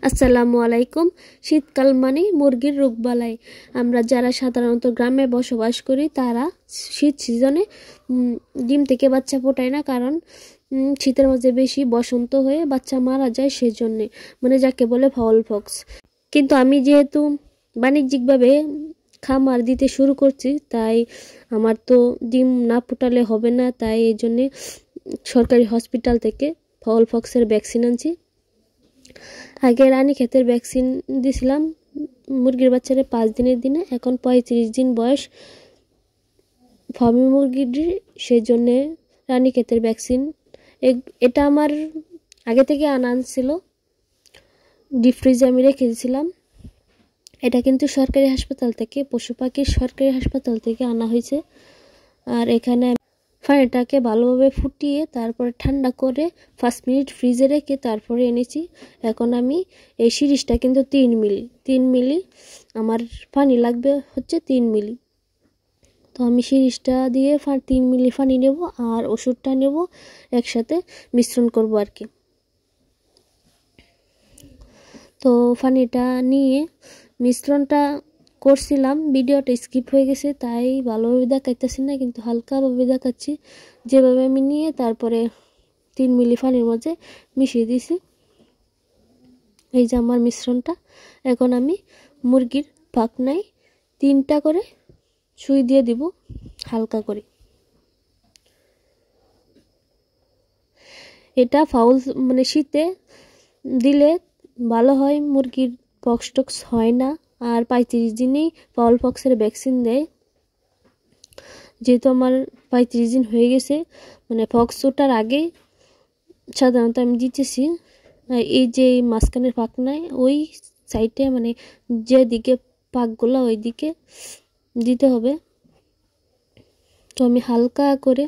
আসসালামু আলাইকুম। শীতকাল মানে মুরগির রোগবালাই। আমরা যারা সাধারণত গ্রামে বসবাস করি তারা শীত সিজনে ডিম থেকে বাচ্চা ফোটায় না, কারণ শীতের মাঝে বেশি বসন্ত হয়ে বাচ্চা মারা যায়, সেজন্যে মানে যাকে বলে ফাউল পক্স। কিন্তু আমি যেহেতু বাণিজ্যিকভাবে খামার দিতে শুরু করছি, তাই আমার তো ডিম না ফোটালে হবে না, তাই এই জন্যে সরকারি হসপিটাল থেকে ফাউল পক্সের ভ্যাকসিন আনছি। আগে রানীক্ষেতের ভ্যাকসিন দিয়েছিলাম মুরগির বাচ্চারে 5 দিনের দিনে, এখন 35 দিন বয়স ফার্মি মুরগির, সেই জন্যে রানীক্ষেতের ভ্যাকসিন। এটা আমার আগে থেকে আনা ছিল, ডিপ ফ্রিজে আমি রেখে দিয়েছিলাম। এটা কিন্তু সরকারি হাসপাতাল থেকে, পশু পাখির সরকারি হাসপাতাল থেকে আনা হয়েছে। আর এখানে পানিটাকে ভালোভাবে ফুটিয়ে তারপরে ঠান্ডা করে 5 মিনিট ফ্রিজে রেখে তারপরে এনেছি। এখন আমি এই সিরিজটা কিন্তু 3 মিলি আমার পানি লাগবে হচ্ছে 3 মিলি। তো আমি সিরিজটা দিয়ে 3 মিলি পানি নেব আর ওষুধটা নেব, একসাথে মিশ্রণ করব আর কি। তো পানিটা নিয়ে মিশ্রণটা করছিলাম, ভিডিওটা স্কিপ হয়ে গেছে তাই ভালোভাবে দেখাইতেছি না, কিন্তু হালকাভাবে দেখাচ্ছি। যেভাবে আমি নিয়ে তারপরে 3 মিলি পানির মাঝে মিশিয়ে দিয়েছি। এই যে আমার মিশ্রণটা। এখন আমি মুরগির পাখনায় 3টা করে সুই দিয়ে দিব হালকা করে। এটা ফাউল মানে শীতে দিলে ভালো হয়, মুরগির পক্স টক্স হয় না। আর 35 দিনেই ফাউল পক্সের ভ্যাকসিন দেয়। যেহেতু আমার 35 দিন হয়ে গেছে, মানে পক্স ওঠার আগে সাধারণত আমি দিতেছি। এই যে মাঝখানের পাখনায় ওই সাইডে, মানে যেদিকে পাকগুলো ওই দিকে দিতে হবে। তো আমি হালকা করে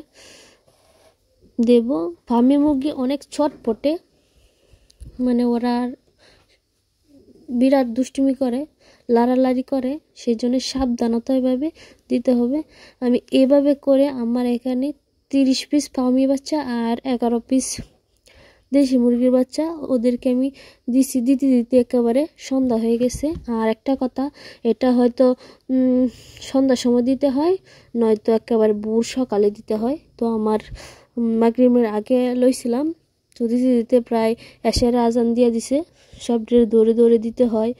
দেব। ফার্মি মুরগি অনেক ছটপটে, মানে ওরা বিরাট দুষ্টুমি করে, লাড়ালাড়ি করে, সেই জন্য সাবধানতা এভাবে দিতে হবে। আমি এভাবে করে আমার এখানে 30 পিস ফার্মি বাচ্চা আর 11 পিস দেশি মুরগির বাচ্চা ওদেরকে আমি দিতে একেবারে সন্ধ্যা হয়ে গেছে। আর একটা কথা, এটা হয়তো সন্ধ্যার সময় দিতে হয়, নয়তো একেবারে ভোর সকালে দিতে হয়। তো আমার মাগরিবের আগে লইছিলাম, তো দিতে প্রায় এশারের আজান দিয়ে দিছে, সব দৌড়ে দৌড়ে দিতে হয়।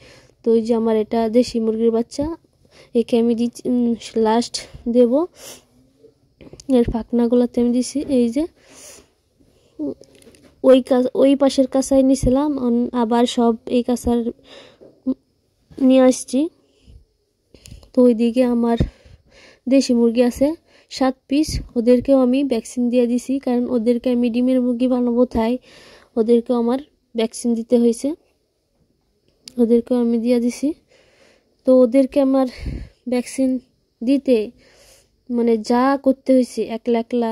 তো ওই যে আমার এটা দেশি মুরগির বাচ্চা, একে আমি লাস্ট দেব। এর পাখনাগুলোতে আমি দিছি। এই যে ওই পাশের কাঁচায় নিয়েছিলাম, আবার সব এই কাঁচার নিয়ে আসছি। তো ওইদিকে আমার দেশি মুরগি আছে 7 পিস, ওদেরকেও আমি ভ্যাকসিন দিয়ে দিছি, কারণ ওদেরকে আমি ডিমের মুরগি বানাবো, তাই ওদেরকেও আমার ভ্যাকসিন দিতে হয়েছে, ওদেরকেও আমি দিয়ে দিছি। তো ওদেরকে আমার ভ্যাকসিন দিতে মানে যা করতে হয়েছে, একলা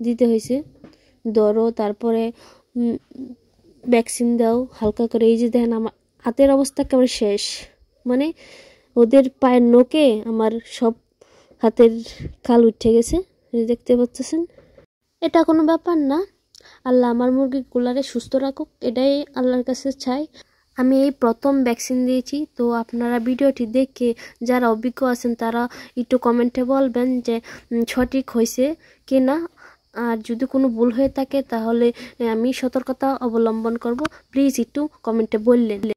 দিতে হয়েছে। ধরো, তারপরে ভ্যাকসিন দাও হালকা করে। এই যে দেখেন আমার হাতের অবস্থা একেবারে শেষ, মানে ওদের পায়ের নোকে আমার সব হাতের খাল উঠে গেছে, দেখতে পাচ্ছেন। এটা কোনো ব্যাপার না, আল্লাহ আমার মুরগিগুলারে সুস্থ রাখুক, এটাই আল্লাহর কাছে চাই। আমি এই প্রথম ভ্যাকসিন দিয়েছি, তো আপনারা ভিডিওটি দেখে যারা অভিজ্ঞ আছেন তারা একটু কমেন্টে বলবেন যে সঠিক হয়েছে কি না। আর যদি কোনো ভুল হয়ে থাকে তাহলে আমি সতর্কতা অবলম্বন করব, প্লিজ একটু কমেন্টে বললেন।